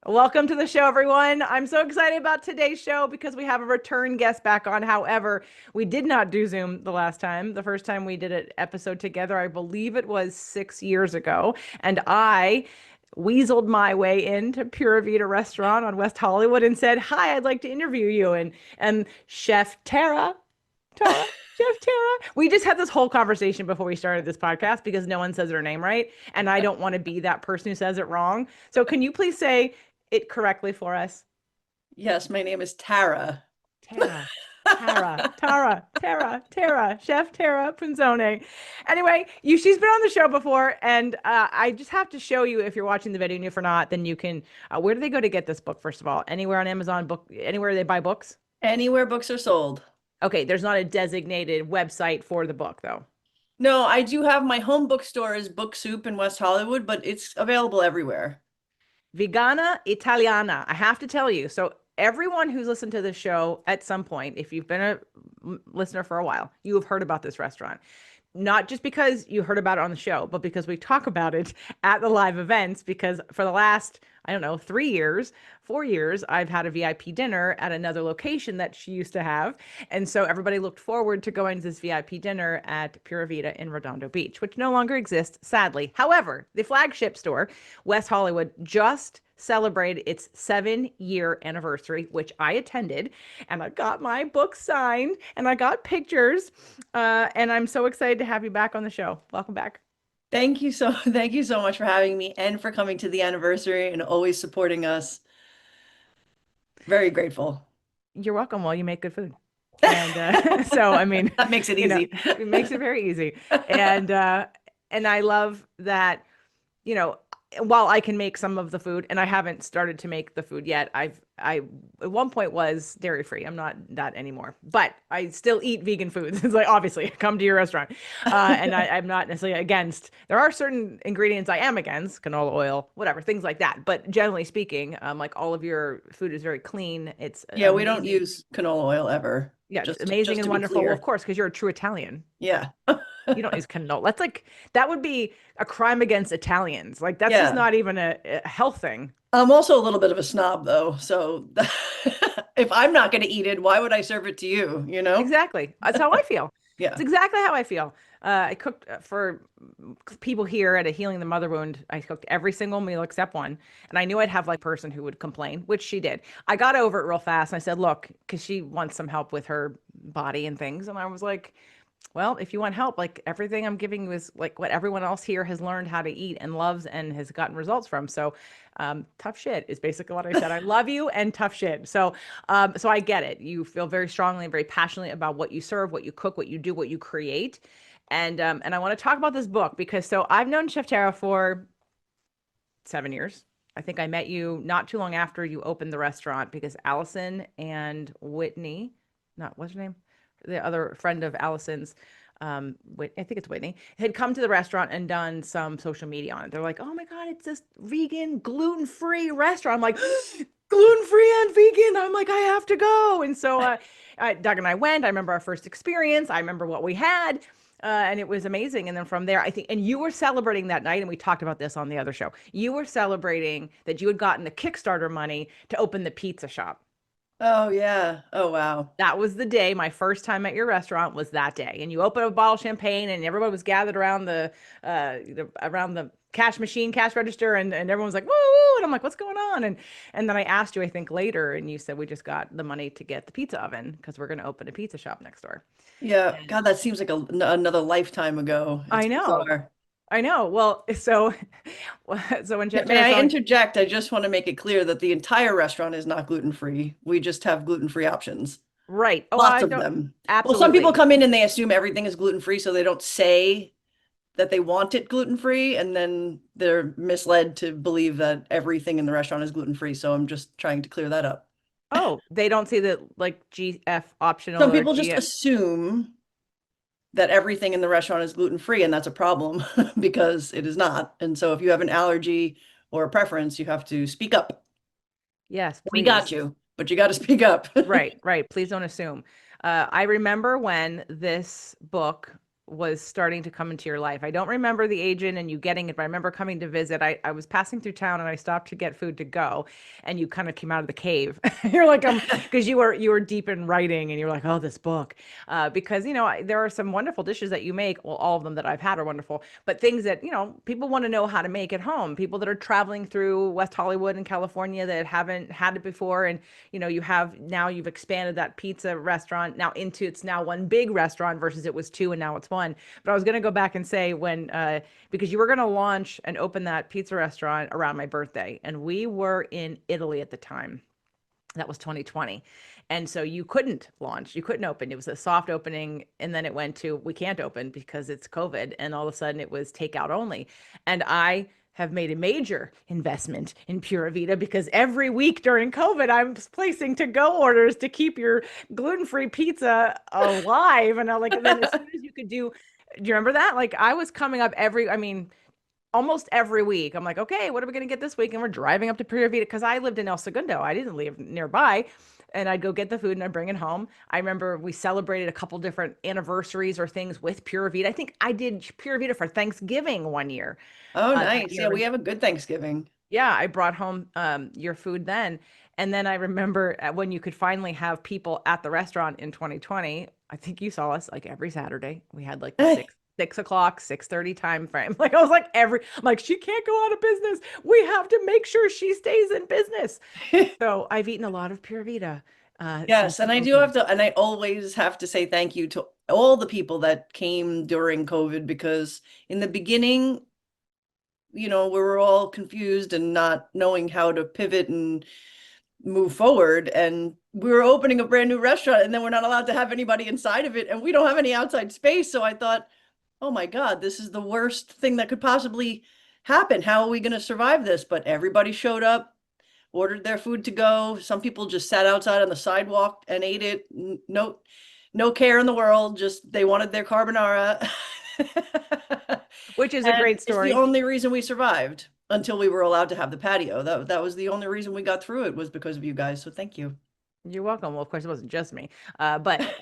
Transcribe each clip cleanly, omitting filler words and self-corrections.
Welcome to the show, everyone. I'm so excited about today's show because we have a return guest back on. However, we did not do Zoom the last time. The first time we did an episode together, I believe it was 6 years ago. And I weaseled my way into Pura Vita restaurant on West Hollywood and said, "Hi, I'd like to interview you." And Chef Chef Tara, we just had this whole conversation before we started this podcast because no one says her name right. And I don't want to be that person who says it wrong. So can you please say it correctly for us? Yes, my name is Tara. Tara, Tara, Chef Tara Punzone. Anyway, she's been on the show before, and I just have to show you if you're watching the video, and if you're not, then you can. Where do they go to get this book? First of all, anywhere on Amazon book, anywhere they buy books. Anywhere books are sold. Okay, there's not a designated website for the book though. No, I do have my home bookstore is Book Soup in West Hollywood, but it's available everywhere. Vegana Italiana. I have to tell you. So everyone who's listened to this show at some point, if you've been a listener for a while, you have heard about this restaurant. Not just because you heard about it on the show, but because we talk about it at the live events. Because for the last, I don't know, 3 years, 4 years, I've had a VIP dinner at another location that she used to have. And so everybody looked forward to going to this VIP dinner at Pura Vita in Redondo Beach, which no longer exists, sadly. However, the flagship store, West Hollywood, just celebrated its 7-year anniversary, which I attended, and I got my book signed and I got pictures. And I'm so excited to have you back on the show. Welcome back. Thank you so much for having me and for coming to the anniversary and always supporting us. Very grateful. You're welcome. Well, you make good food. And so, I mean, That makes it easy. It makes it very easy. And I love that, you know, while I can make some of the food, and I haven't started to make the food yet, I at one point was dairy free. I'm not that anymore, but I still eat vegan foods. It's like, obviously, come to your restaurant, and I'm not necessarily against. There are certain ingredients I am against, canola oil, whatever, things like that. But generally speaking, like all of your food is very clean. It's Yeah, we don't use canola oil ever. Yeah, it's Just amazing just and to be wonderful. Well, clear. of course, because you're a true Italian. Yeah. You don't use canola. That's like that would be a crime against Italians. Like that's just Yeah. not even a health thing. I'm also a little bit of a snob though. So if I'm not going to eat it, why would I serve it to you? You know? Exactly. That's how I feel. It's Yeah. exactly how I feel. I cooked for people here at a Healing the Mother Wound. I cooked every single meal except one. And I knew I'd have like a person who would complain, which she did. I got over it real fast. And I said, look, because she wants some help with her body and things. And I was like, well, if you want help, like everything I'm giving you is like what everyone else here has learned how to eat and loves and has gotten results from. So, tough shit is basically what I said. I love you and tough shit. So I get it. You feel very strongly and very passionately about what you serve, what you cook, what you do, what you create. And I want to talk about this book because so I've known Chef Tara for 7 years. I think I met you not too long after you opened the restaurant because Allison and Whitney, not what's her name? The other friend of Allison's, I think it's Whitney, had come to the restaurant and done some social media on it. They're like, oh my God, it's this vegan, gluten-free restaurant. I'm like, gluten-free and vegan. I'm like, I have to go. And so Doug and I went. I remember our first experience. I remember what we had. And it was amazing. And then from there, I think, and you were celebrating that night, and we talked about this on the other show. You were celebrating that you had gotten the Kickstarter money to open the pizza shop. Oh yeah. Oh wow. That was the day. My first time at your restaurant was that day, and you opened a bottle of champagne, and everybody was gathered around the cash machine, cash register, and everyone was like, "Woo!" Woo," and I'm like, "What's going on?" And then I asked you, I think later, and you said we just got the money to get the pizza oven because we're going to open a pizza shop next door. Yeah. And God, that seems like another lifetime ago. It's I know, bizarre. I know. Well, so so when Chef May I Terra's interject? I just want to make it clear that the entire restaurant is not gluten-free. We just have gluten-free options. right. Oh, Lots I of don't them. Well, some people absolutely. come in and they assume everything is gluten-free, so they don't say that they want it gluten-free, and then they're misled to believe that everything in the restaurant is gluten-free. So I'm just trying to clear that up. Oh, they don't see the like GF Some optional or people just GF. assume that everything in the restaurant is gluten-free, and that's a problem because it is not. And so if you have an allergy or a preference, you have to speak up. Yes, We got please. you, but you got to speak up. Right, right. Please don't assume. I remember when this book was starting to come into your life? I don't remember the agent and you getting it, but I remember coming to visit. I was passing through town and I stopped to get food to go, and you kind of came out of the cave. You're like, because you were deep in writing, and you're like, oh, this book, because there are some wonderful dishes that you make. Well, all of them that I've had are wonderful, but things that people want to know how to make at home. People that are traveling through West Hollywood and California that haven't had it before, and you've expanded that pizza restaurant now into, it's now one big restaurant versus it was two and now it's one. But I was going to go back and say, when because you were going to launch and open that pizza restaurant around my birthday, and we were in Italy at the time. That was 2020. And so you couldn't launch, you couldn't open. It was a soft opening. And then it went to, we can't open because it's COVID. And all of a sudden it was takeout only. And I have made a major investment in Pura Vita because every week during COVID, I'm placing to go orders to keep your gluten-free pizza alive. And I like, and then as soon as you could do you remember that? Like I was coming up I mean, almost every week. I'm like, okay, what are we going to get this week? And we're driving up to Pura Vida because I lived in El Segundo. I didn't live nearby. And I'd go get the food and I'd bring it home. I remember we celebrated a couple different anniversaries or things with Pura Vida. I think I did Pura Vida for Thanksgiving one year. Oh, That nice. Yeah, year. we have a good Thanksgiving. Yeah, I brought home your food then. And then I remember when you could finally have people at the restaurant in 2020. I think you saw us like every Saturday. We had like the 6 o'clock, 6:30 time frame. Like I was like I'm like, she can't go out of business. We have to make sure she stays in business. So I've eaten a lot of Pura Vita since Yes, and you I do have opened. to, and I always have to say thank you to all the people that came during COVID because in the beginning, we were all confused and not knowing how to pivot and move forward. And we were opening a brand new restaurant, and then we're not allowed to have anybody inside of it, and we don't have any outside space. So I thought, oh my God, this is the worst thing that could possibly happen. How are we going to survive this? But everybody showed up, ordered their food to go. Some people just sat outside on the sidewalk and ate it. No, no care in the world. Just they wanted their carbonara. Which is a And great it's the story. only reason we survived until we were allowed to have the patio. That was the only reason we got through it was because of you guys. So thank you. You're welcome. Well, of course, it wasn't just me, but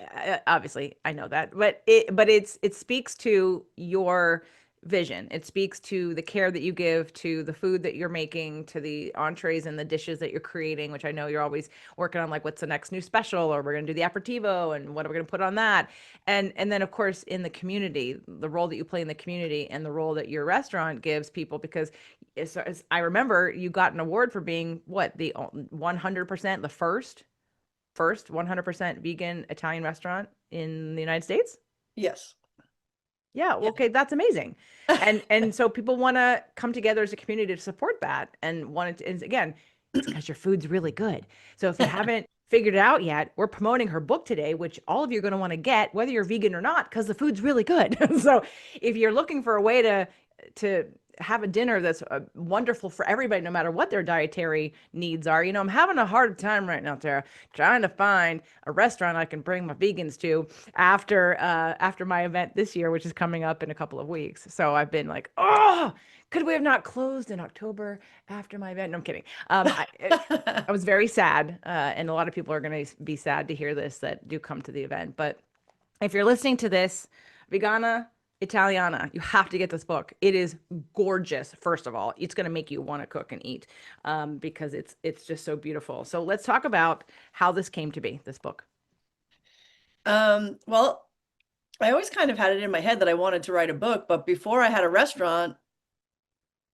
obviously, I know that. But it speaks to your vision. It speaks to the care that you give to the food that you're making, to the entrees and the dishes that you're creating. Which I know you're always working on, like what's the next new special, or we're gonna do the aperitivo, and what are we gonna put on that? And then of course in the community, the role that you play in the community, and the role that your restaurant gives people, because as I remember, you got an award for being what, the 100%, the first 100% vegan Italian restaurant in the United States? Yes. Yeah, well, Yeah. okay, that's amazing. And so people want to come together as a community to support that, and want to, and again, it's because your food's really good. So if you haven't figured it out yet, we're promoting her book today, which all of you are going to want to get, whether you're vegan or not, because the food's really good. So if you're looking for a way to have a dinner that's wonderful for everybody, no matter what their dietary needs are. I'm having a hard time right now, Tara, trying to find a restaurant I can bring my vegans to after my event this year, which is coming up in a couple of weeks. So I've been like, oh, could we have not closed in October after my event? No, I'm kidding. I was very sad, and a lot of people are going to be sad to hear this that do come to the event. But if you're listening to this, Vegana Italiana, you have to get this book. It is gorgeous. First of all, it's going to make you want to cook and eat, because it's just so beautiful. So let's talk about how this came to be, this book. Well, I always kind of had it in my head that I wanted to write a book, but before I had a restaurant,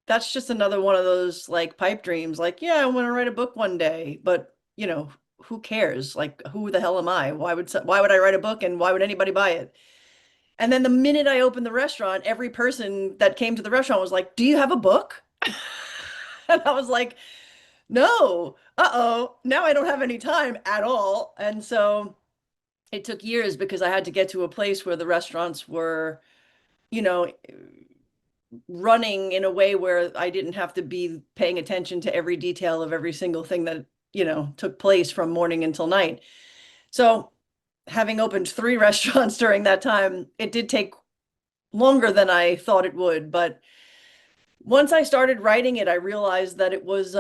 that's just another one of those like pipe dreams. Like, yeah, I want to write a book one day, but who cares? Like, who the hell am I? Why would I write a book and why would anybody buy it? And then the minute I opened the restaurant, every person that came to the restaurant was like, "Do you have a book?" And I was like, "No. Uh-oh. Now I don't have any time at all." And so it took years because I had to get to a place where the restaurants were, you know, running in a way where I didn't have to be paying attention to every detail of every single thing that, took place from morning until night. So having opened 3 restaurants during that time, it did take longer than I thought it would. But once I started writing it, I realized that it was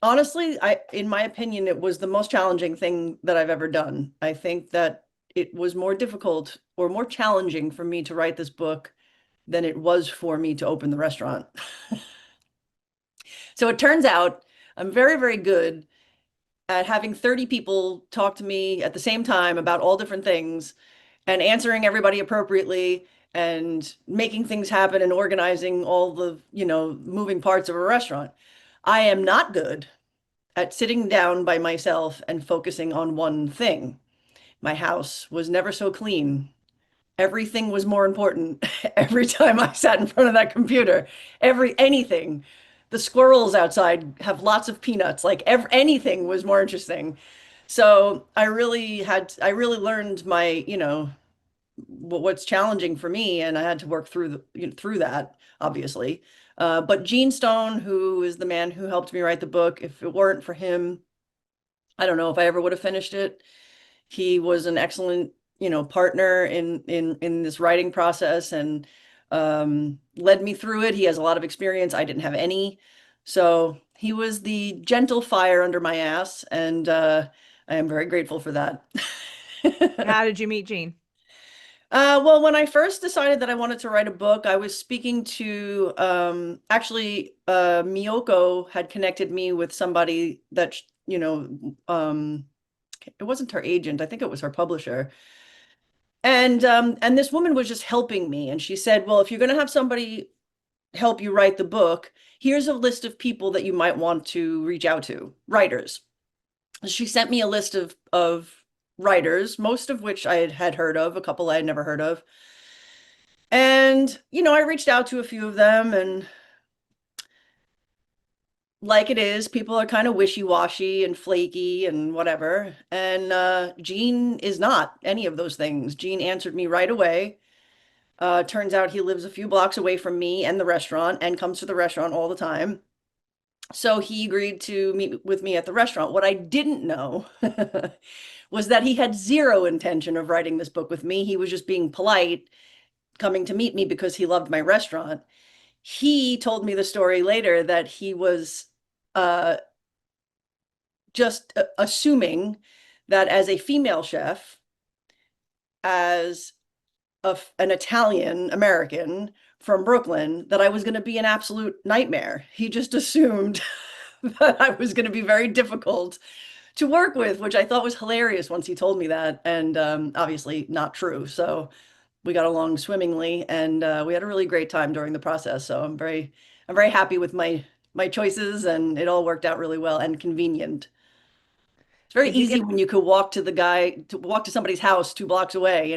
honestly, in my opinion, it was the most challenging thing that I've ever done. I think that it was more difficult or more challenging for me to write this book than it was for me to open the restaurant. So it turns out I'm very, very good at having 30 people talk to me at the same time about all different things and answering everybody appropriately and making things happen and organizing all the, moving parts of a restaurant. I am not good at sitting down by myself and focusing on one thing. My house was never so clean. Everything was more important every time I sat in front of that computer. Anything. The squirrels outside have lots of peanuts. Like anything was more interesting. So I really learned my, what's challenging for me, and I had to work through that, obviously. But Gene Stone, who is the man who helped me write the book, if it weren't for him, I don't know if I ever would have finished it. He was an excellent, partner in this writing process, and led me through it. He has a lot of experience. I didn't have any. So he was the gentle fire under my ass, and I am very grateful for that. How did you meet Gene? Well, when I first decided that I wanted to write a book, I was speaking to actually Miyoko had connected me with somebody that, it wasn't her agent. I think it was her publisher. And this woman was just helping me. And she said, well, if you're going to have somebody help you write the book, here's a list of people that you might want to reach out to, writers. She sent me a list of writers, most of which I had heard of, a couple I had never heard of. And, I reached out to a few of them, and like it is, people are kind of wishy-washy and flaky and whatever. And Gene is not any of those things. Gene answered me right away. Turns out he lives a few blocks away from me and the restaurant and comes to the restaurant all the time. So he agreed to meet with me at the restaurant. What I didn't know was that he had zero intention of writing this book with me. He was just being polite, coming to meet me because he loved my restaurant. He told me the story later that he was uh, just assuming that as a female chef, as an Italian American from Brooklyn, that I was going to be an absolute nightmare. He just assumed that I was going to be very difficult to work with, which I thought was hilarious once he told me that, and obviously not true. So we got along swimmingly, and we had a really great time during the process. So I'm very happy with my choices, and it all worked out really well and convenient. It's very Did you easy get when you could walk to somebody's house 2 blocks away,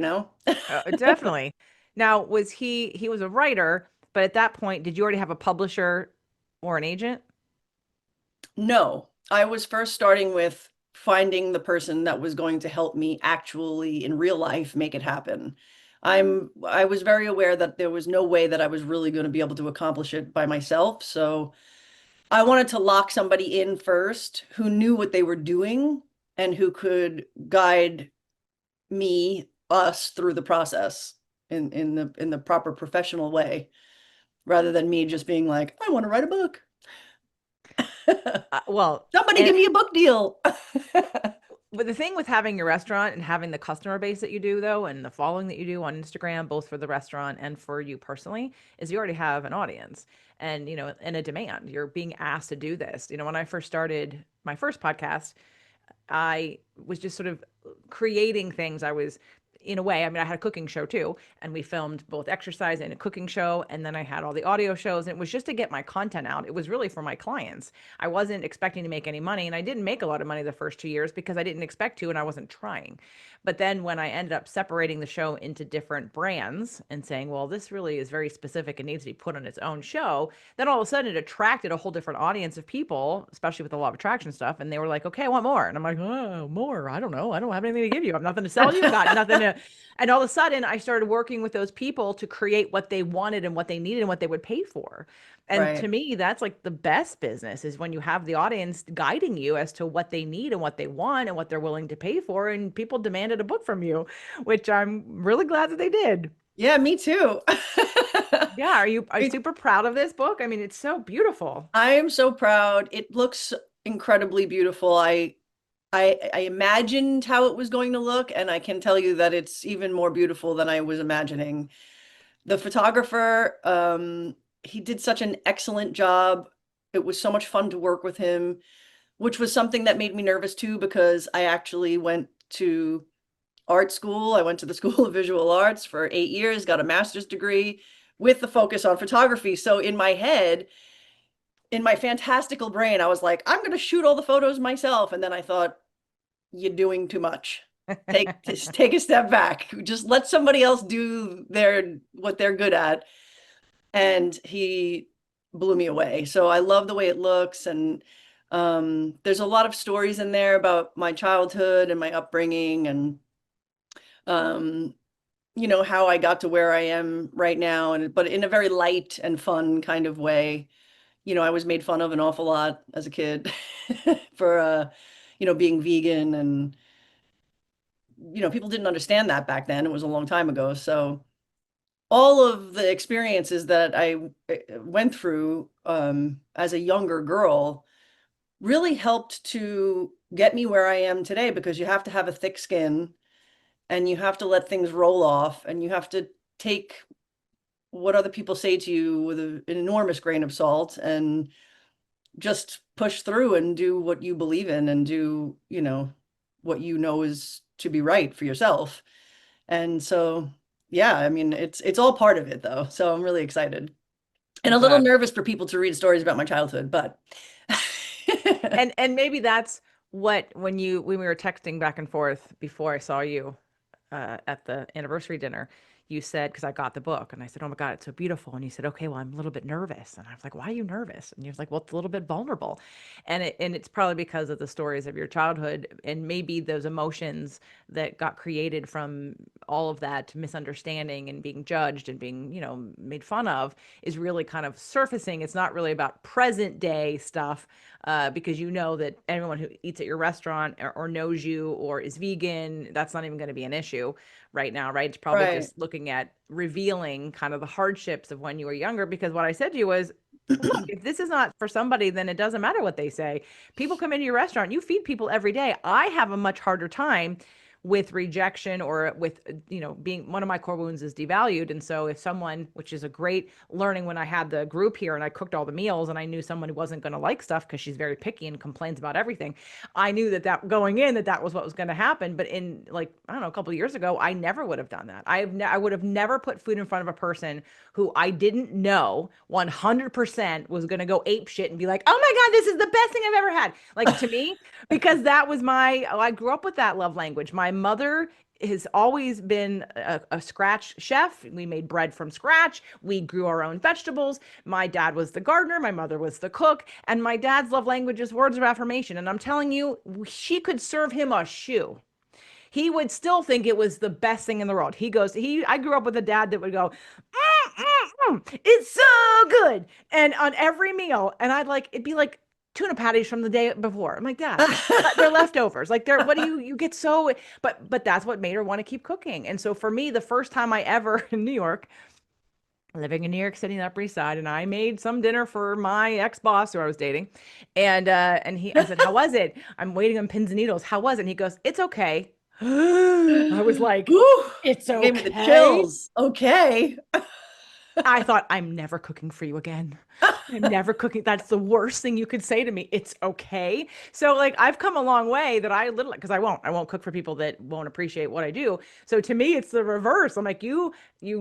definitely. Now, was he was a writer, but at that point, did you already have a publisher or an agent? No, I was first starting with finding the person that was going to help me actually in real life make it happen. I was very aware that there was no way that I was really going to be able to accomplish it by myself. So I wanted to lock somebody in first who knew what they were doing and who could guide us through the process in the proper professional way, rather than me just being like, I want to write a book. Well, Somebody and give me a book deal. but the thing with having your restaurant and having the customer base that you do, though, and the following that you do on Instagram, both for the restaurant and for you personally, is you already have an audience and, and a demand. You're being asked to do this. When I first started my first podcast, I was just sort of creating things. I was, in a way, I mean, I had a cooking show too, and we filmed both exercise and a cooking show. And then I had all the audio shows, and it was just to get my content out. It was really for my clients. I wasn't expecting to make any money, and I didn't make a lot of money the first 2 years because I didn't expect to, and I wasn't trying. But then when I ended up separating the show into different brands and saying, well, this really is very specific and needs to be put on its own show, then all of a sudden it attracted a whole different audience of people, especially with the law of attraction stuff. And they were like, okay, I want more. And I'm like, oh, more. I don't know. I don't have anything to give you. I have nothing to sell you. Got nothing to. And all of a sudden I started working with those people to create what they wanted and what they needed and what they would pay for. And to Right. me, that's like the best business is when you have the audience guiding you as to what they need and what they want and what they're willing to pay for. And people demanded a book from you, which I'm really glad that they did. Yeah, me too. Yeah. Are you It, super proud of this book? I mean, it's so beautiful. I am so proud. It looks incredibly beautiful. I imagined how it was going to look, and I can tell you that it's even more beautiful than I was imagining. The photographer, he did such an excellent job. It was so much fun to work with him, which was something that made me nervous too, because I actually went to art school. I went to the School of Visual Arts for 8 years, got a master's degree with the focus on photography. So in my head, in my fantastical brain, I was like, I'm going to shoot all the photos myself. And then I thought, you're doing too much. Just take a step back. Just let somebody else do what they're good at. And he blew me away. So I love the way it looks, and there's a lot of stories in there about my childhood and my upbringing, and um, how I got to where I am right now, and but in a very light and fun kind of way. I was made fun of an awful lot as a kid for being vegan, and people didn't understand that back then. It was a long time ago. So all of the experiences that I went through as a younger girl really helped to get me where I am today, because you have to have a thick skin, and you have to let things roll off, and you have to take what other people say to you with an enormous grain of salt, and just push through and do what you believe in, and do, what is to be right for yourself. And so, yeah, I mean, it's all part of it though. So I'm really excited and I'm a little glad. nervous for people to read stories about my childhood, but And maybe that's what when we were texting back and forth before I saw you at the anniversary dinner, you said, because I got the book and I said, "Oh my God, it's so beautiful." And you said, "Okay, well, I'm a little bit nervous." And I was like, "Why are you nervous?" And you was like, "Well, it's a little bit vulnerable." And it's probably because of the stories of your childhood and maybe those emotions that got created from all of that misunderstanding and being judged and being, made fun of is really kind of surfacing. It's not really about present day stuff, because you know that anyone who eats at your restaurant or knows you or is vegan, that's not even going to be an issue right now, right? It's probably right. just looking at revealing kind of the hardships of when you were younger. Because what I said to you was, look, if this is not for somebody, then it doesn't matter what they say. People come into your restaurant, you feed people every day. I have a much harder time with rejection or with, being one of my core wounds is devalued. And so if someone, which is a great learning when I had the group here and I cooked all the meals and I knew someone who wasn't going to like stuff because she's very picky and complains about everything, I knew that going in, that was what was going to happen. But in, like, I don't know, a couple of years ago, I never would have done that. I would have never put food in front of a person who I didn't know 100% was going to go ape shit and be like, "Oh my God, this is the best thing I've ever had." Like, to me, because that was I grew up with that love language. My mother has always been a scratch chef. We made bread from scratch. We grew our own vegetables. My dad was the gardener. My mother was the cook. And my dad's love language is words of affirmation. And I'm telling you, she could serve him a shoe, he would still think it was the best thing in the world. I grew up with a dad that would go, "It's so good." And on every meal, and it'd be like tuna patties from the day before. I'm like, "Dad, they're leftovers." Like, what do you get so, but that's what made her want to keep cooking. And so for me, the first time I ever in New York, living in New York City, the Upper East Side, and I made some dinner for my ex-boss who I was dating. I said, "How was it?" I'm waiting on pins and needles. "How was it?" And he goes, "It's okay." I was like, Ooh, "It's that gave me the okay." chills. Okay. I thought, "I'm never cooking for you again. I'm never cooking." That's the worst thing you could say to me. "It's okay." So, like, I've come a long way that because I won't cook for people that won't appreciate what I do. So to me, it's the reverse. I'm like, you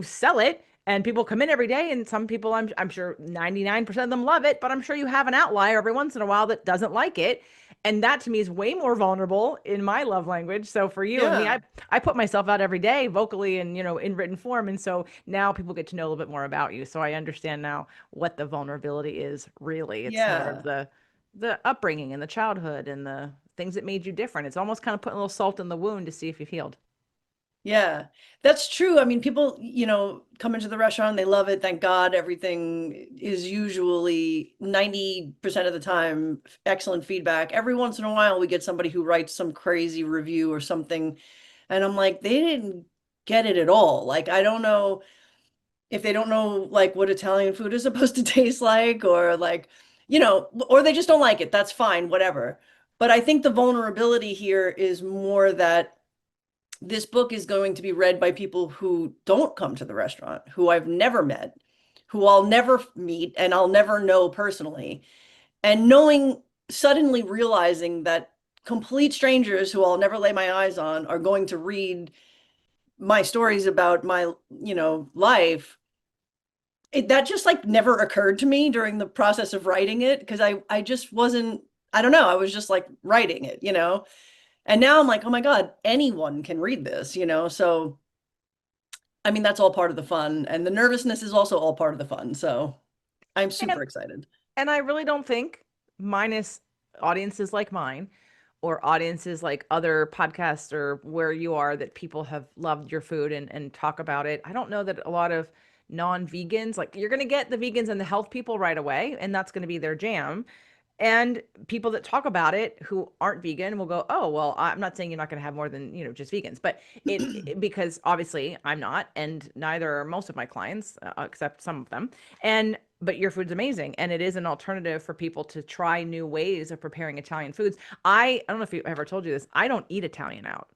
sell it and people come in every day, and some people, I'm sure 99% of them love it, but I'm sure you have an outlier every once in a while that doesn't like it. And that to me is way more vulnerable in my love language. So for you and me, Yeah. I put myself out every day vocally and, in written form. And so now people get to know a little bit more about you. So I understand now what the vulnerability is really. It's more of Yeah. the upbringing and the childhood and the things that made you different. It's almost kind of putting a little salt in the wound to see if you've healed. Yeah, that's true. I mean, people, come into the restaurant, they love it. Thank God. Everything is usually 90% of the time excellent feedback. Every once in a while, we get somebody who writes some crazy review or something. And I'm like, they didn't get it at all. Like, I don't know if they don't know like what Italian food is supposed to taste like, or like, or they just don't like it. That's fine, whatever. But I think the vulnerability here is more that this book is going to be read by people who don't come to the restaurant, who I've never met, who I'll never meet and I'll never know personally. And knowing, suddenly realizing that complete strangers who I'll never lay my eyes on are going to read my stories about my, life. That just like never occurred to me during the process of writing it because I just wasn't, I don't know, I was just like writing it. And now I'm like, oh my God, anyone can read this. So I mean, that's all part of the fun. And the nervousness is also all part of the fun. So I'm And super excited. and I really don't think, minus audiences like mine or audiences like other podcasts or where you are, that people have loved your food and talk about it. I don't know that a lot of non-vegans, like, you're going to get the vegans and the health people right away, and that's going to be their jam. And people that talk about it who aren't vegan will go, oh, well, I'm not saying you're not going to have more than, just vegans, but because obviously I'm not, and neither are most of my clients, except some of them. But your food's amazing. And it is an alternative for people to try new ways of preparing Italian foods. I don't know if you ever told you this. I don't eat Italian out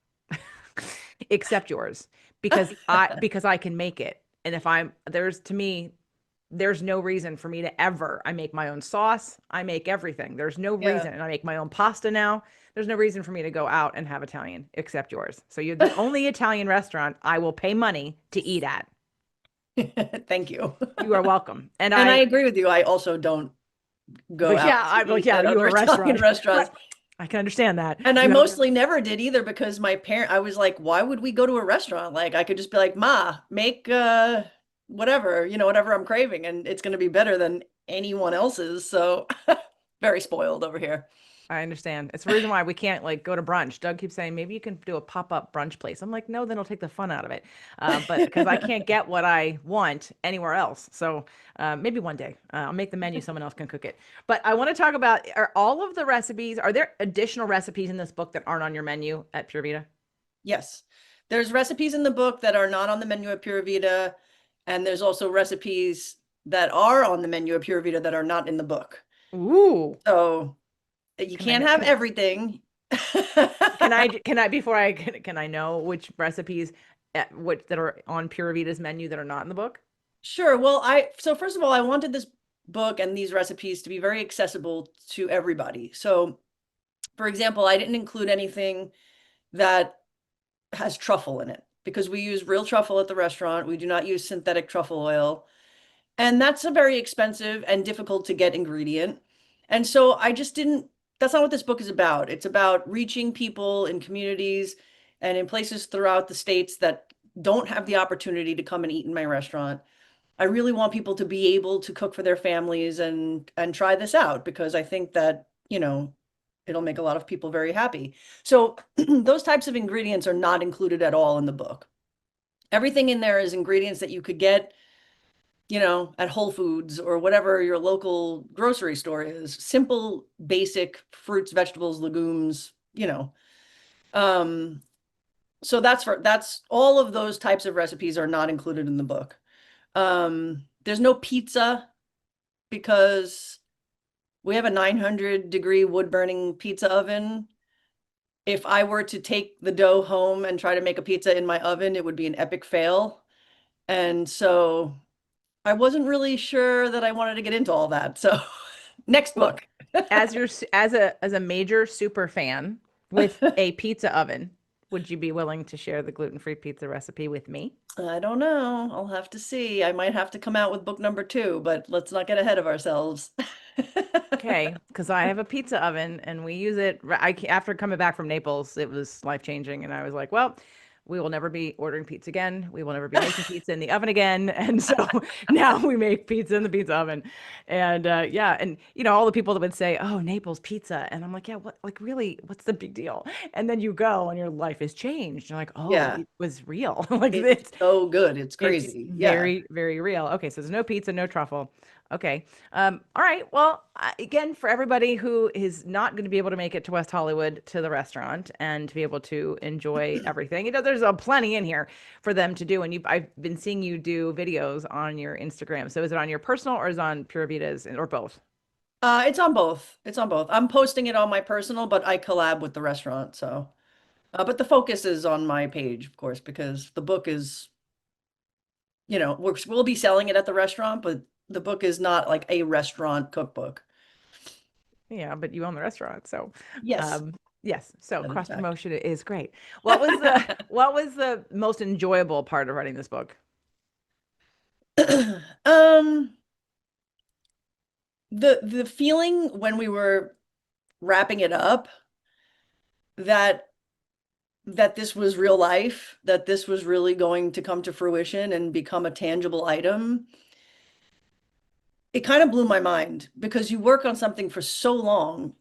except yours, because I can make it. And if I'm there's to me there's no reason for me to ever. I make my own sauce. I make everything. There's no Yeah. reason. And I make my own pasta now. There's no reason for me to go out and have Italian except yours. So you're the only Italian restaurant I will pay money to eat at. Thank you. You are welcome. And And I I, agree with you. I also don't go but out yeah, to eat at you are other a Italian restaurant. Right. restaurants. I can understand that. And I You have, mostly never did either because I was like, why would we go to a restaurant? Like I could just be like, Ma, make whatever, whatever I'm craving, and it's gonna be better than anyone else's. So very spoiled over here. I understand. It's the reason why we can't like go to brunch. Doug keeps saying maybe you can do a pop-up brunch place. I'm like, no, then it'll take the fun out of it. But because I can't get what I want anywhere else. So maybe one day I'll make the menu. Someone else can cook it. But I want to talk about, are all of the recipes, are there additional recipes in this book that aren't on your menu at Pura Vita? Yes. There's recipes in the book that are not on the menu at Pura Vita, and there's also recipes that are on the menu at Pura Vita that are not in the book. Ooh, So you can I can't know? have everything. Before I can I know which recipes which that are on Pura Vita's menu that are not in the book? Sure. Well, so first of all, I wanted this book and these recipes to be very accessible to everybody. So, for example, I didn't include anything that has truffle in it because we use real truffle at the restaurant. We do not use synthetic truffle oil. And that's a very expensive and difficult to get ingredient. And so I just didn't, that's not what this book is about. It's about reaching people in communities and in places throughout the states that don't have the opportunity to come and eat in my restaurant. I really want people to be able to cook for their families and try this out because I think that, it'll make a lot of people very happy. So those types of ingredients are not included at all in the book. Everything in there is ingredients that you could get, at Whole Foods or whatever your local grocery store is. Simple, basic fruits, vegetables, legumes. Um, so that's all of those types of recipes are not included in the book. There's no pizza because we have a 900-degree wood burning pizza oven. If I were to take the dough home and try to make a pizza in my oven, it would be an epic fail. And so I wasn't really sure that I wanted to get into all that. So next Well, book. as a major super fan with a pizza oven, would you be willing to share the gluten-free pizza recipe with me? I don't know. I'll have to see. I might have to come out with book number 2, but let's not get ahead of ourselves. Okay, because I have a pizza oven and we use it. After coming back from Naples, it was life-changing, and I was like, well, we will never be ordering pizza again. We will never be making pizza in the oven again. And so now we make pizza in the pizza oven. And yeah, and all the people that would say, "Oh, Naples pizza," and I'm like, "Yeah, what? Like, really? What's the big deal?" And then you go and your life is changed. You're like, "Oh, Yeah, it was real." Like it's this. so good. It's It's crazy. Yeah. very, very real. Okay, so there's no pizza, no truffle. Okay. All right. Well, again, for everybody who is not going to be able to make it to West Hollywood to the restaurant and to be able to enjoy everything, there's a plenty in here for them to do. And I've been seeing you do videos on your Instagram. So is it on your personal or is it on Pura Vita's or both? It's on both. It's on both. I'm posting it on my personal, but I collab with the restaurant. So, but the focus is on my page, of course, because the book is, we'll be selling it at the restaurant, but the book is not like a restaurant cookbook. Yeah, but you own the restaurant, so Yes, um, yes. So that is a cross fact. promotion is great. What was the most enjoyable part of writing this book? Um, the feeling when we were wrapping it up that this was real life, that this was really going to come to fruition and become a tangible item, it kind of blew my mind because you work on something for so long,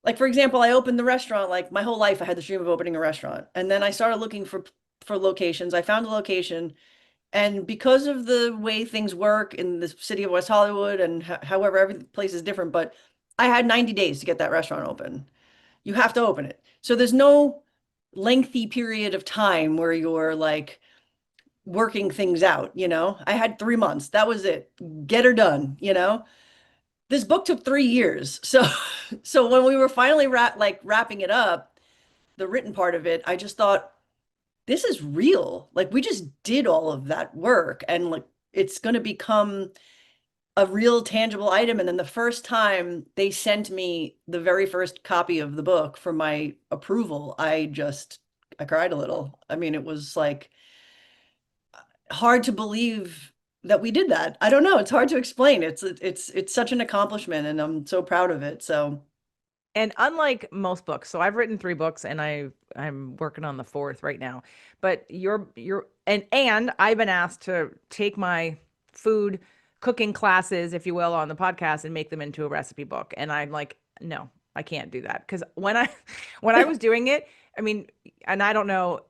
like for example, I opened the restaurant, like my whole life I had the dream of opening a restaurant. And then I started looking for locations. I found a location, and because of the way things work in the city of West Hollywood and however every place is different, but I had 90 days to get that restaurant open. You have to open it. So there's no lengthy period of time where you're like working things out. I had 3 months. That was it. Get her done. This book took 3 years. So so when we were finally wrapping it up, the written part of it, I just thought, this is real. Like we just did all of that work and like it's going to become a real tangible item. And then the first time they sent me the very first copy of the book for my approval, I cried a little. I mean, it was like hard to believe that we did that. I don't know. It's hard to explain. It's such an accomplishment and I'm so proud of it. So And unlike most books, so I've written 3 books and I'm working on the fourth right now. But and I've been asked to take my food cooking classes, if you will, on the podcast and make them into a recipe book. And I'm like, no, I can't do that. Because when I was doing it, I mean, and I don't know,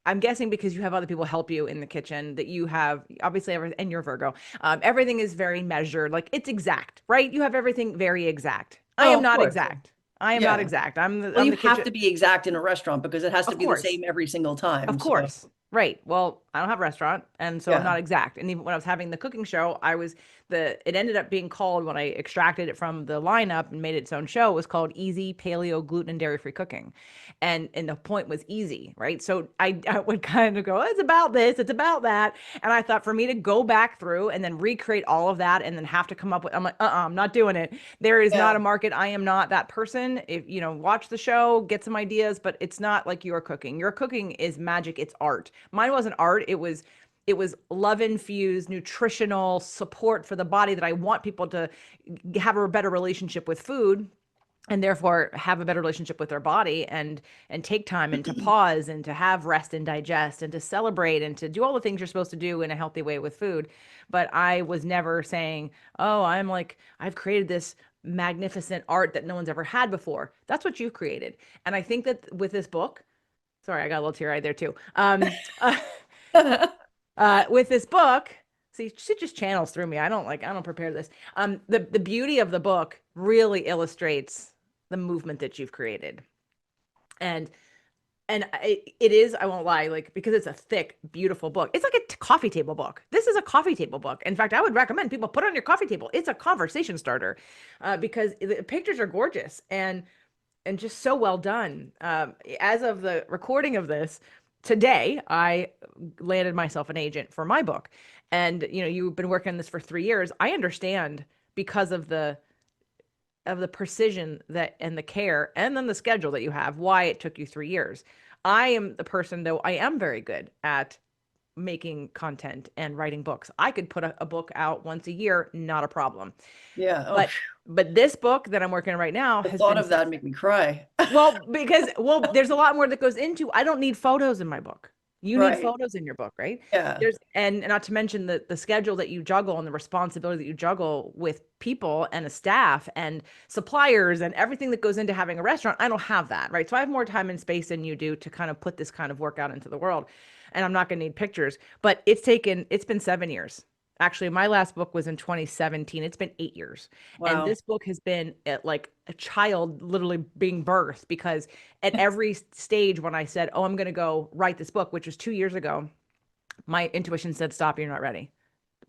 I'm guessing because you have other people help you in the kitchen that you have obviously and you're Virgo. Everything is very measured, like it's exact, right? You have everything very exact. I oh, am of not course. exact. I am not Yeah. exact. Well, I'm you the have kitchen. to be exact in a restaurant because it has to Of be the course. same every single Of time. So, course. Right. Well, I don't have a restaurant, and so I'm yeah. not exact. And even when I was having the cooking show, it ended up being called, when I extracted it from the lineup and made it its own show, it was called Easy Paleo Gluten and Dairy Free Cooking. And the point was easy, right? So I would kind of go, it's about this, it's about that. And I thought for me to go back through and then recreate all of that and then have to come up with, I'm like, I'm not doing it. There is not Yeah. a market. I am not that person. If watch the show, get some ideas, but it's not like your cooking. Your cooking is magic. It's art. Mine wasn't art. It was love infused nutritional support for the body that I want people to have a better relationship with food and therefore have a better relationship with their body and take time and to pause and to have rest and digest and to celebrate and to do all the things you're supposed to do in a healthy way with food. But I was never saying, oh, I've created this magnificent art that no one's ever had before. That's what you've created. And I think that with this book, sorry, I got a little teary-eyed there too. With this book, see, she just channels through me. I don't prepare this. The beauty of the book really illustrates the movement that you've created. And it is, I won't lie, like because it's a thick, beautiful book. It's like a coffee table book. This is a coffee table book. In fact, I would recommend people put it on your coffee table. It's a conversation starter, because the pictures are gorgeous and just so well done. As of the recording of this today, I landed myself an agent for my book. And you've been working on this for 3 years. I understand because of the precision that and the care and then the schedule that you have, why it took you 3 years. I am the person, though I am very good at making content and writing books. I could put a book out once a year, not a problem. Yeah. Oh, But this book that I'm working on right now the has thought been of that made me cry. there's a lot more that goes into. I don't need photos in my book. You need Right. photos in your book, right? Yeah. And not to mention the schedule that you juggle and the responsibility that you juggle with people and a staff and suppliers and everything that goes into having a restaurant. I don't have that, right? So I have more time and space than you do to kind of put this kind of work out into the world. And I'm not going to need pictures, but it's been 7 years. Actually, my last book was in 2017. It's been 8 years. And Wow. this book has been like a child literally being birthed because at every stage when I said, oh, I'm going to go write this book, which was 2 years ago, my intuition said, stop, you're not ready.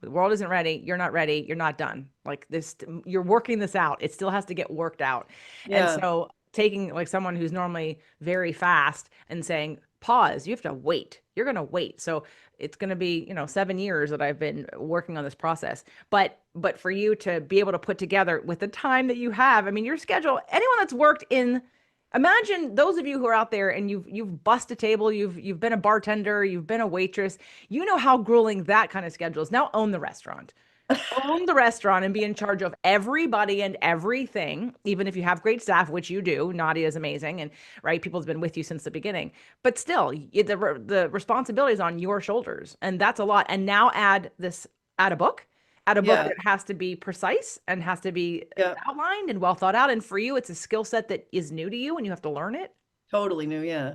The world isn't ready. You're not ready. You're not done. Like this, you're working this out. It still has to get worked out. And Yeah. so taking like someone who's normally very fast and saying, pause, you have to wait. You're going to wait. So it's going to be, 7 years that I've been working on this process. But for you to be able to put together with the time that you have, I mean, your schedule, anyone that's worked in, imagine those of you who are out there and you've bussed a table, you've been a bartender, you've been a waitress, you know how grueling that kind of schedule is. Now own the restaurant. Own the restaurant and be in charge of everybody and everything, even if you have great staff, which you do. Nadia is amazing, and right, people's been with you since the beginning. But still, the responsibility is on your shoulders, and that's a lot. And now add a book, add a book Yeah. that has to be precise and has to be Yeah. outlined and well thought out. And for you, it's a skill set that is new to you, and you have to learn it. Totally new. Yeah.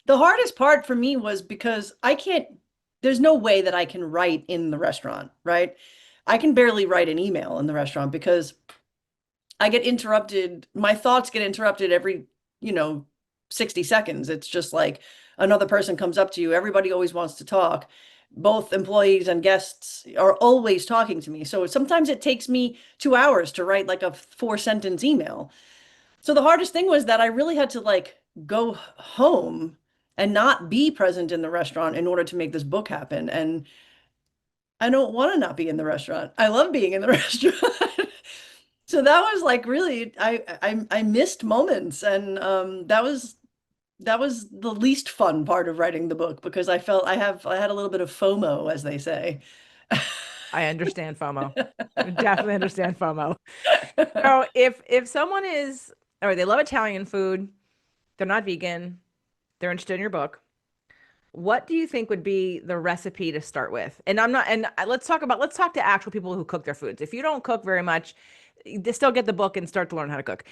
The hardest part for me was because there's no way that I can write in the restaurant, right? I can barely write an email in the restaurant because I get interrupted. My thoughts get interrupted every, you know, 60 seconds. It's just like another person comes up to you. Everybody always wants to talk. Both employees and guests are always talking to me. So sometimes it takes me 2 hours to write like a 4 sentence email. So the hardest thing was that I really had to like go home and not be present in the restaurant in order to make this book happen. And I don't want to not be in the restaurant. I love being in the restaurant. So that was like really I missed moments, and that was the least fun part of writing the book because I had a little bit of FOMO, as they say. I understand FOMO. I definitely understand FOMO. So if someone is, or they love Italian food, they're not vegan, they're interested in your book, what do you think would be the recipe to start with? And I'm not, and let's talk to actual people who cook their foods. If you don't cook very much, you still get the book and start to learn how to cook.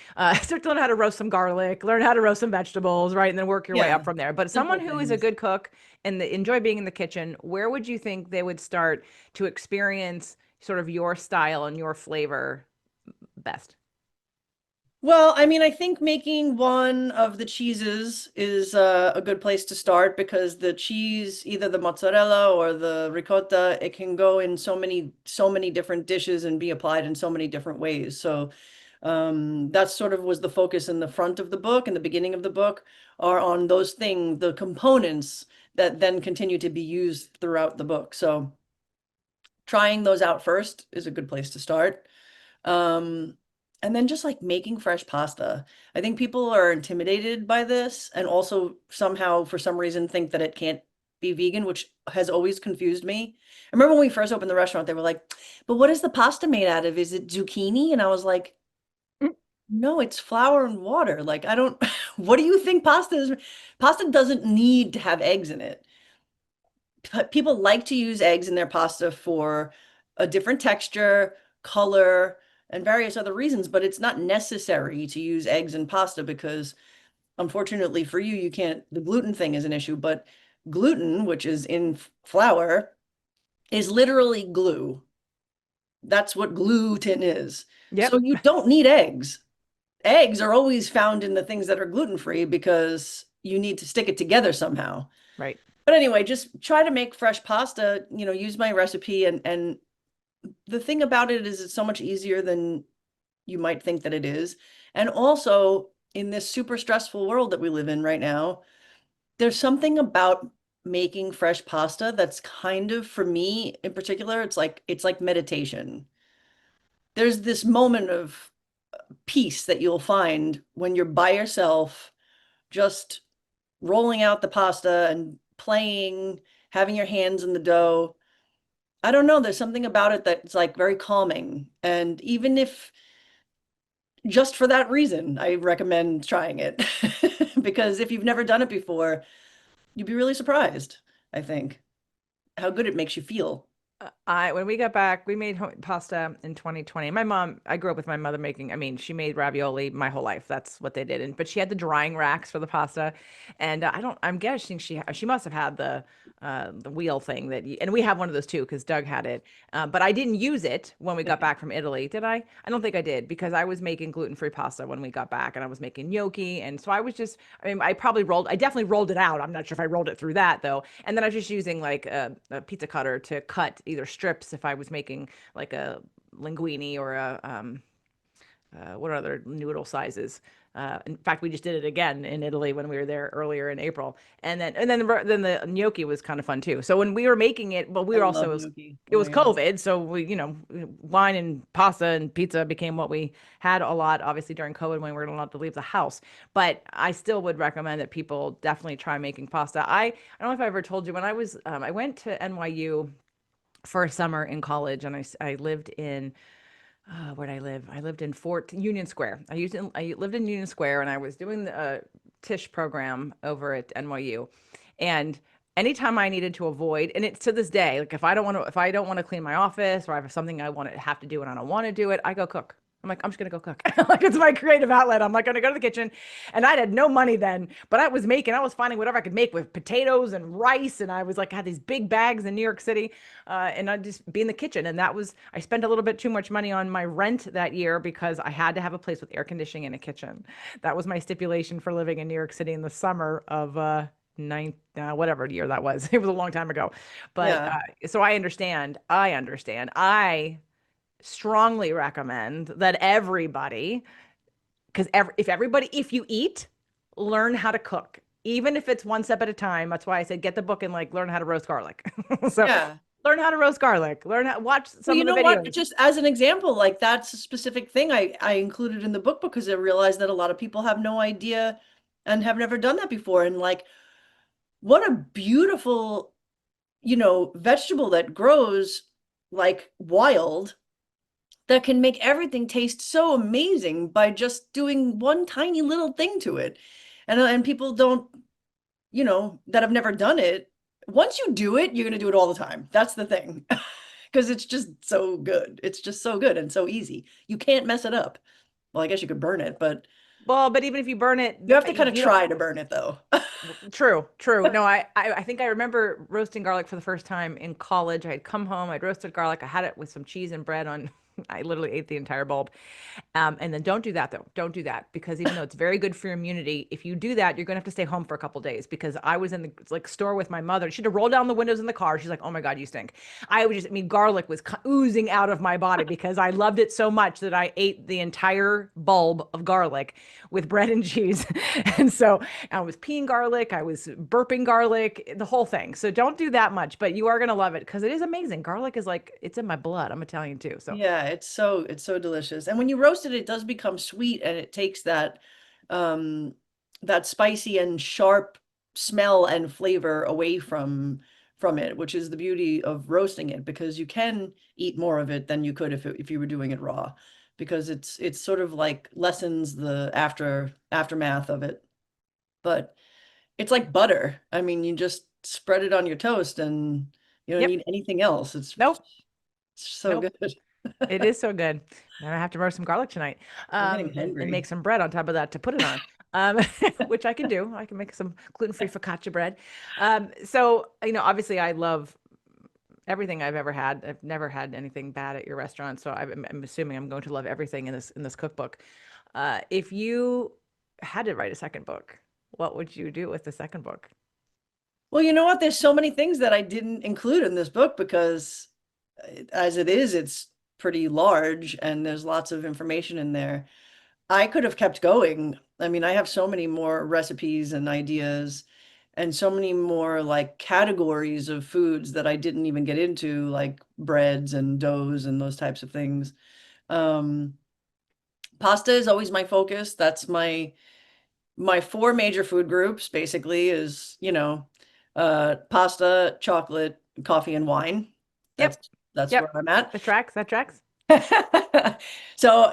Start to learn how to roast some garlic, learn how to roast some vegetables, right? And then work your way up Yeah, from there. But someone simple who is a things. good cook and enjoy being in the kitchen, where would you think they would start to experience sort of your style and your flavor best? Well, I mean, I think making one of the cheeses is a good place to start because the cheese, either the mozzarella or the ricotta, it can go in so many different dishes and be applied in so many different ways. So that sort of was the focus in the front of the book and the beginning of the book are on those things, the components that then continue to be used throughout the book. So trying those out first is a good place to start. Um, and then just like making fresh pasta. I think people are intimidated by this and also somehow, for some reason, think that it can't be vegan, which has always confused me. I remember when we first opened the restaurant, they were like, but what is the pasta made out of? Is it zucchini? And I was like, no, it's flour and water. Like, I don't, what do you think pasta is? Pasta doesn't need to have eggs in it. People like to use eggs in their pasta for a different texture, color, and various other reasons, but it's not necessary to use eggs in pasta because unfortunately for you, you can't, the gluten thing is an issue, but gluten, which is in flour, is literally glue. That's what gluten is. So Yep. you don't need eggs. Eggs are always found in the things that are gluten-free because you need to stick it together somehow. Right. But anyway, just try to make fresh pasta, use my recipe and the thing about it is it's so much easier than you might think that it is. And also in this super stressful world that we live in right now, there's something about making fresh pasta that's kind of, for me in particular, it's like meditation. There's this moment of peace that you'll find when you're by yourself, just rolling out the pasta and playing, having your hands in the dough. I don't know, there's something about it that's like very calming. And even if just for that reason, I recommend trying it because if you've never done it before, you'd be really surprised, I think, how good it makes you feel. I when we got back, we made pasta in 2020. My mom, I grew up with my mother making, I mean, she made ravioli my whole life. That's what they did. And but she had the drying racks for the pasta. And I'm guessing she must have had the wheel thing that and we have one of those too because Doug had it. But I didn't use it when we got back from Italy, did I? I don't think I did because I was making gluten-free pasta when we got back and I was making gnocchi. And so I was just, I mean, I definitely rolled it out. I'm not sure if I rolled it through that though. And then I was just using like a pizza cutter to cut either strips if I was making like a linguine or what other noodle sizes. In fact, we just did it again in Italy when we were there earlier in April, and then the gnocchi was kind of fun too. So when we were making it, well, we I were love also gnocchi. it Oh was my God. COVID, so wine and pasta and pizza became what we had a lot, obviously during COVID when we weren't allowed to leave the house. But I still would recommend that people definitely try making pasta. I don't know if I ever told you when I went to NYU for a summer in college, and I lived in where'd I live? I lived in Fort Union Square. I lived in Union Square, and I was doing the Tisch program over at NYU. And anytime I needed to avoid, and it's to this day, like if I don't want to clean my office or I have something I want to have to do and I don't want to do it, I go cook. I'm like, I'm just gonna go cook. Like it's my creative outlet. I'm like gonna go to the kitchen, and I had no money then, but I was finding whatever I could make with potatoes and rice, and I was like, I had these big bags in New York City, and I'd just be in the kitchen, and I spent a little bit too much money on my rent that year because I had to have a place with air conditioning and a kitchen. That was my stipulation for living in New York City in the summer of whatever year that was. It was a long time ago, but Yeah. so I understand. I understand. I strongly recommend that everybody, because if you eat, learn how to cook, even if it's one step at a time. That's why I said get the book and like learn how to roast garlic. So Yeah. learn how to roast garlic, watch Well, some you of the know what? videos. Just as an example, like that's a specific thing I included in the book because I realized that a lot of people have no idea and have never done that before. And like, what a beautiful, vegetable that grows like wild that can make everything taste so amazing by just doing one tiny little thing to it. And people don't, that have never done it. Once you do it, you're going to do it all the time. That's the thing. Because it's just so good. It's just so good and so easy. You can't mess it up. Well, I guess you could burn it, but Well, but even if you burn it, you have to kind of you don't. try to burn it though. True, true. No, I think I remember roasting garlic for the first time in college. I had come home, I'd roasted garlic, I had it with some cheese and bread on. I literally ate the entire bulb. And then don't do that though. Don't do that because even though it's very good for your immunity, if you do that, you're gonna have to stay home for a couple days. Because I was in the like store with my mother. She had to roll down the windows in the car. She's like, "Oh my God, you stink." I mean, garlic was oozing out of my body because I loved it so much that I ate the entire bulb of garlic with bread and cheese. And so I was peeing garlic, I was burping garlic, the whole thing. So don't do that much, but you are gonna love it because it is amazing. Garlic is like it's in my blood. I'm Italian too, so Yeah, it's so delicious. And when you roast it, it does become sweet and it takes um that spicy and sharp smell and flavor away from it, which is the beauty of roasting it because you can eat more of it than you could if you were doing it raw because it's sort of like lessens the aftermath of it. But it's like butter. I mean, you just spread it on your toast and you don't yep. need anything else. Nope. It's so Nope. good. It is so good. Now I have to roast some garlic tonight, I'm getting and make hungry. some bread on top of that to put it on, um, which I can do. I can make some gluten-free focaccia bread. So, obviously I love everything I've ever had. I've never had anything bad at your restaurant, so I'm assuming I'm going to love everything in this cookbook. If you had to write a second book, what would you do with the second book? Well, you know what? There's so many things that I didn't include in this book because as it is, it's pretty large and there's lots of information in there. I could have kept going. I mean, I have so many more recipes and ideas and so many more like categories of foods that I didn't even get into, like breads and doughs and those types of things. Um, Pasta is always my focus. That's my four major food groups basically is, pasta, chocolate, coffee, and wine. Yep. That's Yep. where I'm at. That tracks. That tracks. So,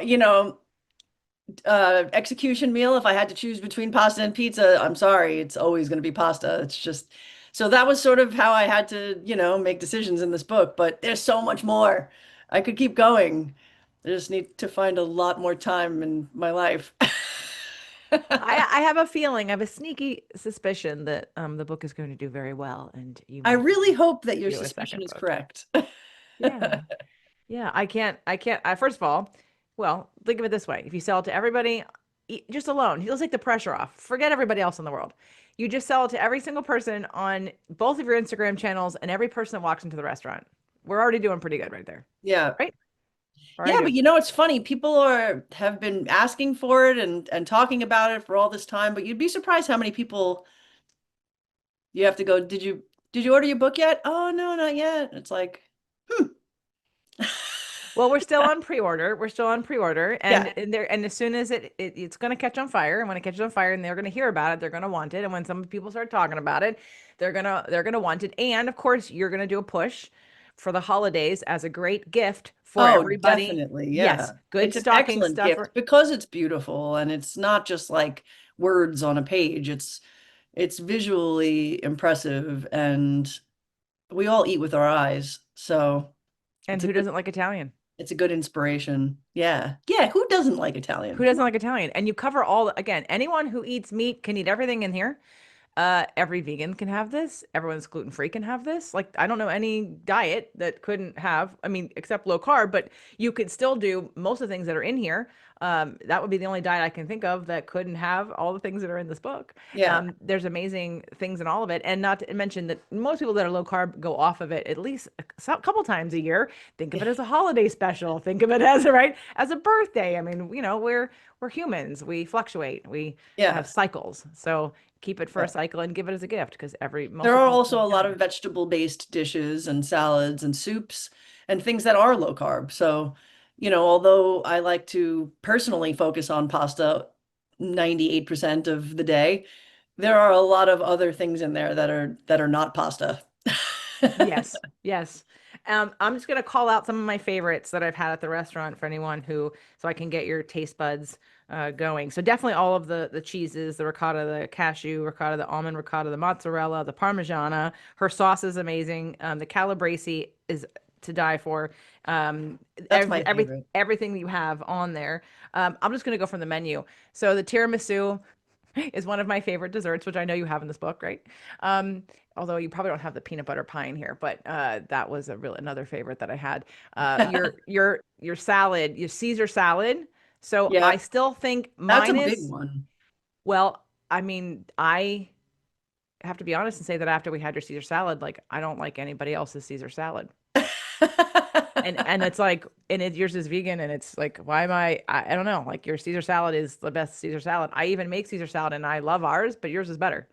execution meal, if I had to choose between pasta and pizza, I'm sorry, it's always going to be pasta. It's just so that was sort of how I had to, make decisions in this book, but there's so much more. I could keep going. I just need to find a lot more time in my life. I have a feeling, I have a sneaky suspicion that the book is going to do very well, and you I might really hope that your do a suspicion second is book. correct. Yeah. Yeah, first of all, well, think of it this way. If you sell it to everybody, just alone, he'll take the pressure off. Forget everybody else in the world. You just sell it to every single person on both of your Instagram channels and every person that walks into the restaurant. We're already doing pretty good right there, Yeah. right? We're Yeah, already but doing. you know, it's funny. People have been asking for it and talking about it for all this time, but you'd be surprised how many people you have to go, did you order your book yet? Oh, no, not yet. It's like, hmm. Well, we're still on pre-order. We're still on pre-order, Yeah. and as soon as it's going to catch on fire, and when it catches on fire, and they're going to hear about it, they're going to want it, and when some people start talking about it, they're gonna want it, and of course, you're going to do a push for the holidays as a great gift for Oh, everybody. definitely. Yes, Yeah. good It's an stocking excellent gift stuffer. because it's beautiful and it's not just like words on a page. It's visually impressive and we all eat with our eyes. So And it's a who good doesn't like Italian? it's a good inspiration. Yeah. Yeah, who doesn't like Who Italian? doesn't like Italian? And you cover all, again, anyone who eats meat can eat everything in here. Every vegan can have this. Everyone's gluten free can have this. Like, I don't know any diet that couldn't have, I mean, except low carb, but you could still do most of the things that are in here. That would be the only diet I can think of that couldn't have all the things that are in this book. Yeah. There's amazing things in all of it. And not to mention that most people that are low carb go off of it at least a couple times a year. Think of it as a holiday special. Think of it as right as a birthday. I mean, we're humans. We fluctuate. We have Yeah. cycles. So keep it for a Yeah. cycle and give it as a gift because There most are of also a them lot can. of vegetable-based dishes and salads and soups and things that are low carb. So, although I like to personally focus on pasta 98% of the day, there are a lot of other things in there that are not pasta. Yes, yes. I'm just gonna call out some of my favorites that I've had at the restaurant for anyone who, so I can get your taste buds going. So definitely all of the cheeses, the ricotta, the cashew ricotta, the almond ricotta, the mozzarella, the parmigiana. Her sauce is amazing. The calabrese is to die for. That's my favorite. Everything that you have on there. I'm just gonna go from the menu. So the tiramisu is one of my favorite desserts, which I know you have in this book, right? Um, Although you probably don't have the peanut butter pie in here, but that was a real another favorite that I had. Your salad, your Caesar salad. So Yeah, I still think that's a mine big is, one. well, I mean, I have to be honest and say that after we had your Caesar salad, like I don't like anybody else's Caesar salad. And it's like, yours is vegan, and it's like, why am I don't know, like your Caesar salad is the best Caesar salad. I even make Caesar salad and I love ours, but yours is better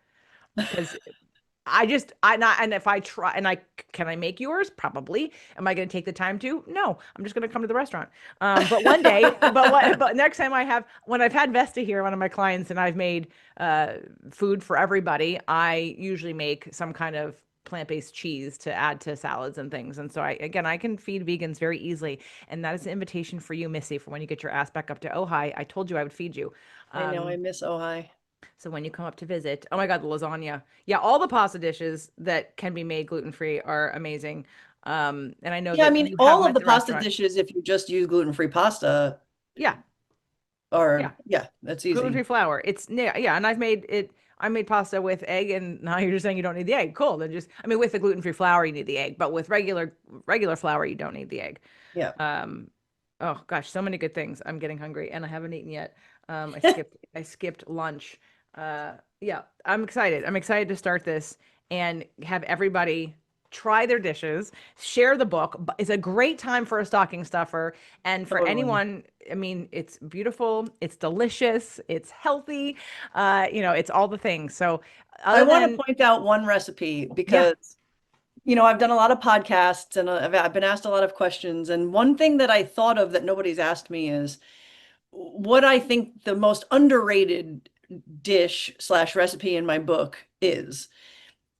because I not, and if I try, and can I make yours? Probably. Am I going to take the time to? No, I'm just going to come to the restaurant. But one day, but next time when I've had Vesta here, one of my clients, and I've made food for everybody, I usually make some kind of plant-based cheese to add to salads and things. And so I can feed vegans very easily. And that is an invitation for you, Missy, for when you get your ass back up to Ojai. I told you I would feed you. I know, I Um, miss Ojai. so when you come up to visit, oh my God, the lasagna. Yeah, all the pasta dishes that can be made gluten-free are amazing. And I know Yeah, I that mean, you have all them of at the the pasta restaurant. dishes, if you just use gluten-free pasta, Yeah, yeah, yeah, that's easy. gluten-free flour. Yeah, and I made pasta with egg, and now you're just saying you don't need the egg. Cool. Then I mean, with the gluten-free flour, you need the egg, but with regular flour, you don't need the egg. Yeah. Um, oh gosh, so many good things. I'm getting hungry and I haven't eaten yet. I skipped lunch. Yeah, I'm excited. I'm excited to start this and have everybody try their dishes, share the book. It's a great time for a stocking stuffer and for Totally. anyone. I mean, it's beautiful, it's delicious, it's healthy. It's all the things. So I other want than, to point out one recipe yeah. because, I've done a lot of podcasts and I've been asked a lot of questions. And one thing that I thought of that nobody's asked me is what I think the most underrated dish / recipe in my book is.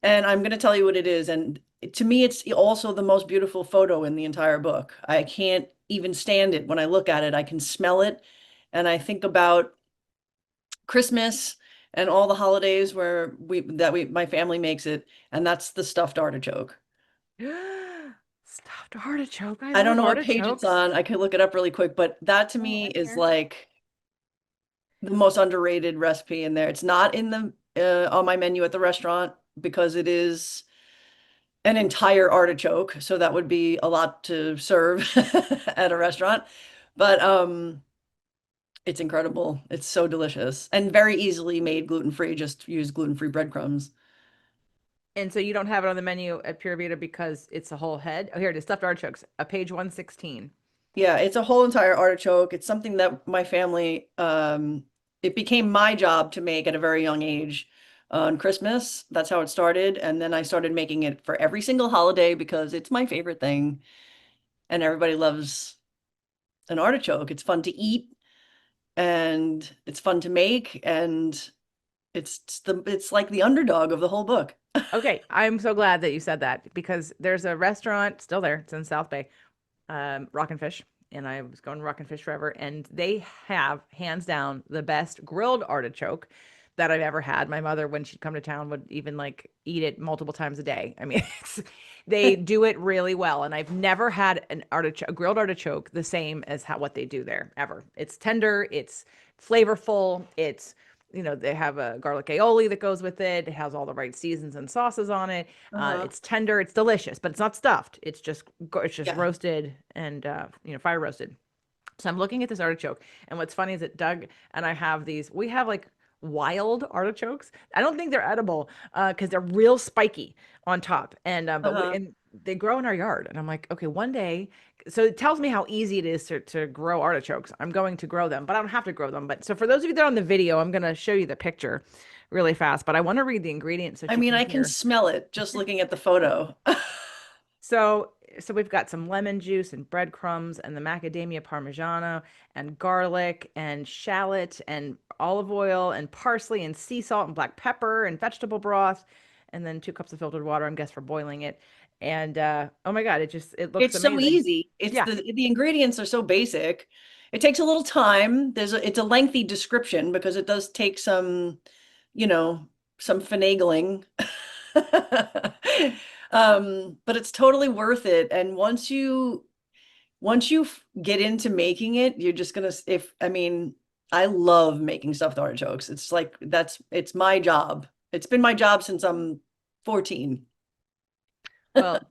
And I'm going to tell you what it is. And to me, it's also the most beautiful photo in the entire book. I can't even stand it. When I look at it, I can smell it. And I think about Christmas and all the holidays where my family makes it. And that's the stuffed artichoke. Stuffed artichoke. I I don't love know what page it's artichokes. on. I could look it up really quick, but that to Oh, me I'm is here. like the most underrated recipe in there. It's not in the on my menu at the restaurant because it is an entire artichoke, so that would be a lot to serve at a restaurant. But it's incredible. It's so delicious and very easily made gluten-free. Just use gluten-free breadcrumbs. And so you don't have it on the menu at Pura Vita because it's a whole head. Oh, here it is, stuffed artichokes, page 116. Yeah, it's a whole entire artichoke. It's something that my family, it became my job to make at a very young age on Christmas. That's how it started. And then I started making it for every single holiday because it's my favorite thing. And everybody loves an artichoke. It's fun to eat and it's fun to make. And it's like the underdog of the whole book. Okay, I'm so glad that you said that because there's a restaurant still there. It's in South Bay, Rock and Fish, and I was going to Rock and Fish forever, and they have hands down the best grilled artichoke that I've ever had. My mother, when she'd come to town, would even like eat it multiple times a day. I mean, they do it really well, and I've never had a grilled artichoke the same as what they do there ever. It's tender, it's flavorful, it's they have a garlic aioli that goes with it. It has all the right seasons and sauces on it. Uh-huh. It's tender, it's delicious, but it's not stuffed. It's just Yeah. roasted and fire roasted. So I'm looking at this artichoke, and what's funny is that Doug and I have these. We have like wild artichokes. I don't think they're edible because they're real spiky on top, and Uh-huh. and they grow in our yard. And I'm like, okay, one day. So it tells me how easy it is to grow artichokes. I'm going to grow them, but I don't have to grow them. But so for those of you that are on the video, I'm going to show you the picture really fast. But I want to read the ingredients so I you mean, can I can hear. smell it just looking at the photo. So we've got some lemon juice and breadcrumbs and the macadamia parmigiano and garlic and shallot and olive oil and parsley and sea salt and black pepper and vegetable broth and then 2 cups of filtered water, I'm guess for boiling it. And oh my God, it looks It's so amazing. easy. It's Yeah. the ingredients are so basic. It takes a little time. It's a lengthy description because it does take some, you know, some finagling. But it's totally worth it. And once you get into making it, you're just gonna if I mean, I love making stuffed artichokes. It's like it's my job. It's been my job since I'm 14. Well,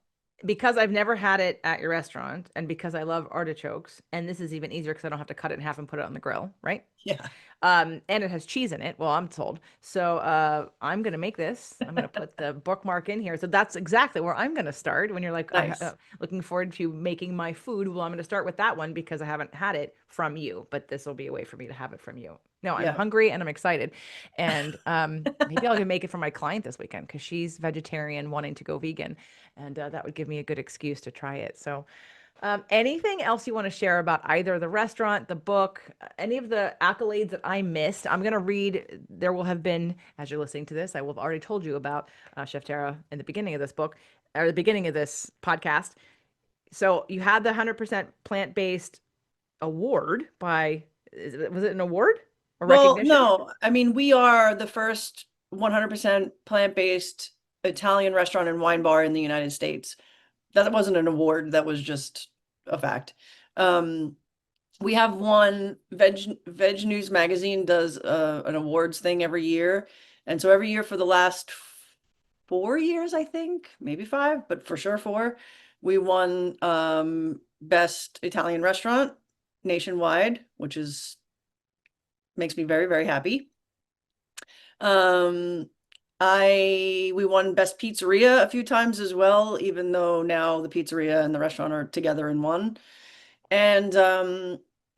because I've never had it at your restaurant and because I love artichokes, and this is even easier because I don't have to cut it in half and put it on the grill, right? Yeah. And it has cheese in it. Well, I'm told. So I'm gonna make this. I'm gonna put the bookmark in here. So that's exactly where I'm gonna start. When you're like, Nice. looking forward to making my food. Well, I'm gonna start with that one because I haven't had it from you, but this will be a way for me to have it from you. No, I'm Yeah. hungry and I'm excited, and maybe I'll even make it for my client this weekend because she's vegetarian, wanting to go vegan, and that would give me a good excuse to try it. So. Anything else you want to share about either the restaurant, the book, any of the accolades that I missed? I'm going to read. There will have been, as you're listening to this, I will have already told you about Chef Tara in the beginning of this book or the beginning of this podcast. So you had the 100% plant-based award was it an award or Well, recognition? no, I mean, we are the first 100% plant-based Italian restaurant and wine bar in the United States. That wasn't an award, that was just a fact. Um, we have one Veg News magazine does an awards thing every year. And so every year for the last 4 years, I think, maybe five, but for sure four, we won best Italian restaurant nationwide, which is makes me very, very happy. Um, we won best pizzeria a few times as well, even though now the pizzeria and the restaurant are together in one. And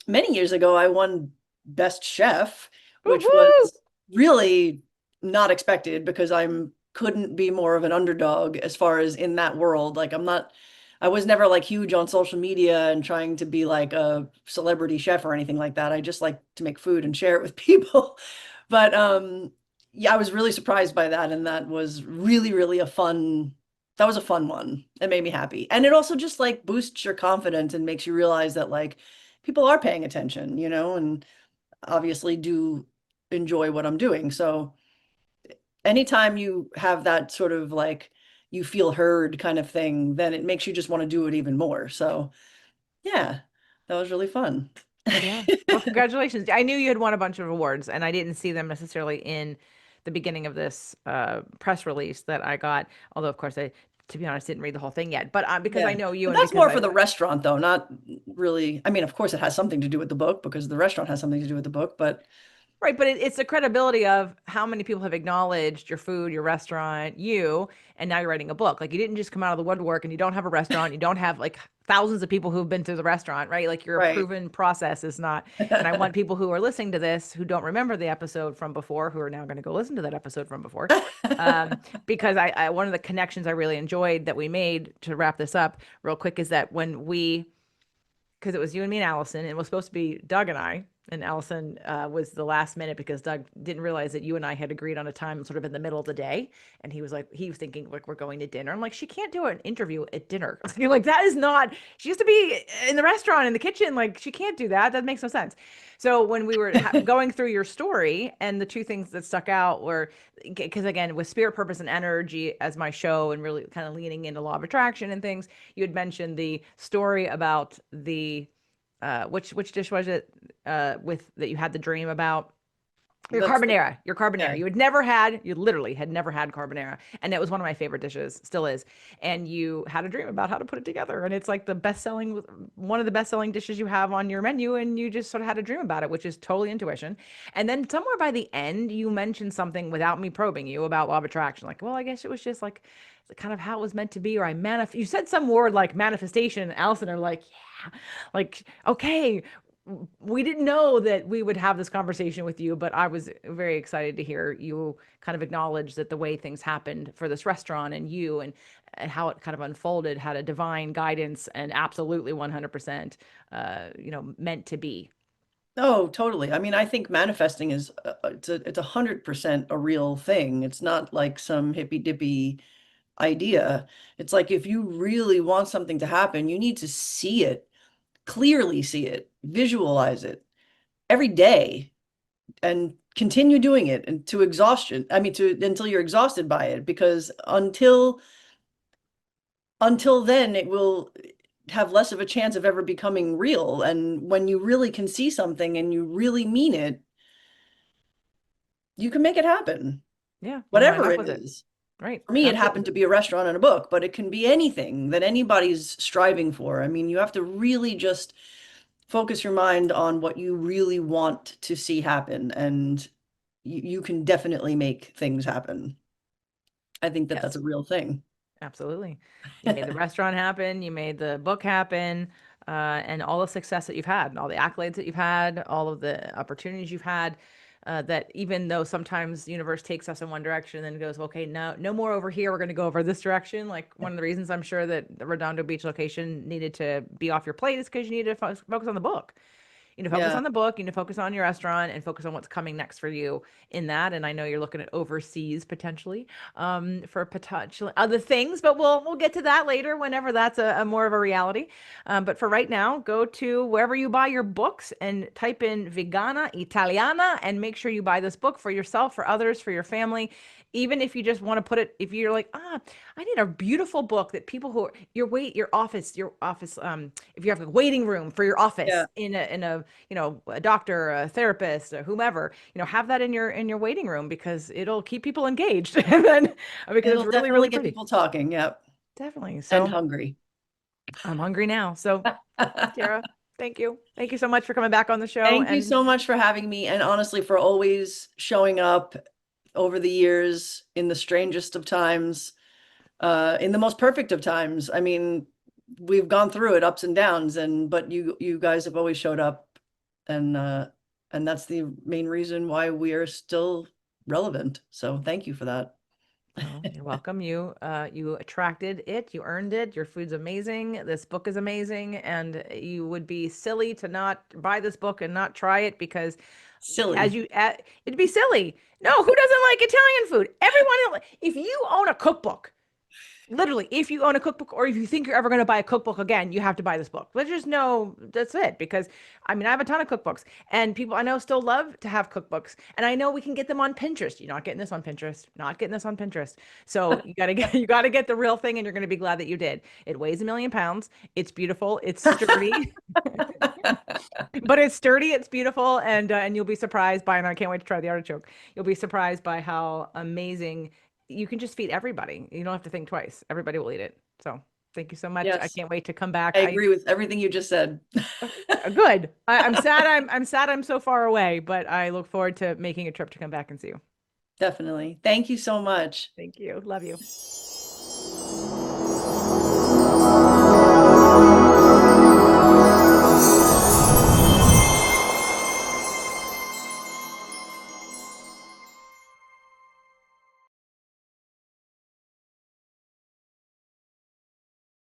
many years ago, I won best chef, which was Woohoo! really not expected because I'm couldn't be more of an underdog as far as in that world. Like I was never like huge on social media and trying to be like a celebrity chef or anything like that. I just like to make food and share it with people. But yeah, I was really surprised by that, and that was really, really that was a fun one. It made me happy. And it also just like boosts your confidence and makes you realize that like people are paying attention, and obviously do enjoy what I'm doing. So anytime you have that sort of like you feel heard kind of thing, then it makes you just want to do it even more. So yeah, that was really fun. Yeah. Well, congratulations. I knew you had won a bunch of awards, and I didn't see them necessarily in the beginning of this press release that I got. Although, of course, I, to be honest, didn't read the whole thing yet. But because I Yeah. know you But and that's because more for I the restaurant though, not really. I mean, of course it has something to do with the book because the restaurant has something to do with the book, but right, but it's the credibility of how many people have acknowledged your food, your restaurant, you, and now you're writing a book. Like you didn't just come out of the woodwork and you don't have a restaurant, you don't have like thousands of people who've been to the restaurant, right? Like your right. proven process is not. And I want people who are listening to this who don't remember the episode from before, who are now going to go listen to that episode from before, because I one of the connections I really enjoyed that we made to wrap this up real quick is that when we because it was you and me and Allison, and it was supposed to be Doug and I. And Allison was the last minute because Doug didn't realize that you and I had agreed on a time sort of in the middle of the day. And he was like, he was thinking, like, we're going to dinner. I'm like, she can't do an interview at dinner. Like, that is not, she used to be in the restaurant, in the kitchen. Like, she can't do that. That makes no sense. So when we were going through your story, and the two things that stuck out were, because again, with spirit, purpose, and energy as my show, and really kind of leaning into law of attraction and things, you had mentioned the story about the which dish was it with that you had the dream about? That's the Your carbonara. yeah. You literally had never had carbonara, and it was one of my favorite dishes, still is. And you had a dream about how to put it together, and it's like the best selling, one of the best selling dishes you have on your menu, and you just sort of had a dream about it, which is totally intuition. And then somewhere by the end, you mentioned something without me probing you about law of attraction, like, well, I guess it was just like kind of how it was meant to be, or I manifest. You said some word like manifestation, and Allison are like, yeah, like okay, we didn't know that we would have this conversation with you, but I was very excited to hear you kind of acknowledge that the way things happened for this restaurant and you and how it kind of unfolded had a divine guidance and absolutely 100%, meant to be. Oh, totally. I mean, I think manifesting is it's 100% a real thing. It's not like some hippy dippy idea. It's like if you really want something to happen, you need to see it, clearly see it, visualize it every day and continue doing it and to exhaustion. I mean, to until you're exhausted by it, because until then it will have less of a chance of ever becoming real. And when you really can see something and you really mean it, you can make it happen, Yeah, you can line whatever up it with it. is. Right. For me, it happened Absolutely. to be a restaurant and a book, but it can be anything that anybody's striving for. I mean, you have to really just focus your mind on what you really want to see happen, and you can definitely make things happen. I think that that's Yes. a real thing. Absolutely. You made the restaurant happen, you made the book happen, and all the success that you've had, and all the accolades that you've had, all of the opportunities you've had. That even though sometimes the universe takes us in one direction and then goes, okay, no, no more over here. We're going to go over this direction. Like one of the reasons I'm sure that the Redondo Beach location needed to be off your plate is because you needed to focus on the book. You know, focus Yeah. on the book, you know, focus on your restaurant and focus on what's coming next for you in that. And I know you're looking at overseas potentially for potential other things, but we'll get to that later whenever that's a more of a reality. But for right now, go to wherever you buy your books and type in Vegana Italiana and make sure you buy this book for yourself, for others, for your family. Even if you just want to put it, if you're like, I need a beautiful book that people who are your office, if you have a waiting room for your Yeah. office in a a doctor, a therapist, or whomever, have that in your waiting room because it'll keep people engaged and then because it's It'll really, definitely really get pretty. people talking. Yep. Definitely. And So hungry. I'm hungry now. So Tara, thank you. Thank you so much for coming back on the show. Thank you And so much for having me, and honestly, for always showing up over the years in the strangest of times, in the most perfect of times. I mean, we've gone through it, ups and downs, and but you guys have always showed up, and and that's the main reason why we are still relevant. So thank you for that. well, you're welcome. You attracted it. You earned it. Your food's amazing. This book is amazing, and you would be silly to not buy this book and not try it because, Silly. it'd be silly. No, who doesn't like Italian food? Everyone. If you own a cookbook, literally, if you own a cookbook or if you think you're ever going to buy a cookbook again, you have to buy this book. Let's just know that's it. Because I mean, I have a ton of cookbooks and people I know still love to have cookbooks. And I know we can get them on Pinterest. You're not getting this on Pinterest, not getting this on Pinterest. So you got to get, you got to get the real thing and you're going to be glad that you did. It weighs 1,000,000 pounds. It's beautiful. It's sturdy, but it's sturdy. It's beautiful. And you'll be surprised by, and I can't wait to try the artichoke. You'll be surprised by how amazing you can just feed everybody. You don't have to think twice. Everybody will eat it. So thank you so much. I Yes, can't wait to come back. I agree with everything you just said. Good. I'm sad. I'm sad. I'm so far away, but I look forward to making a trip to come back and see you. Definitely. Thank you so much. Thank you. Love you.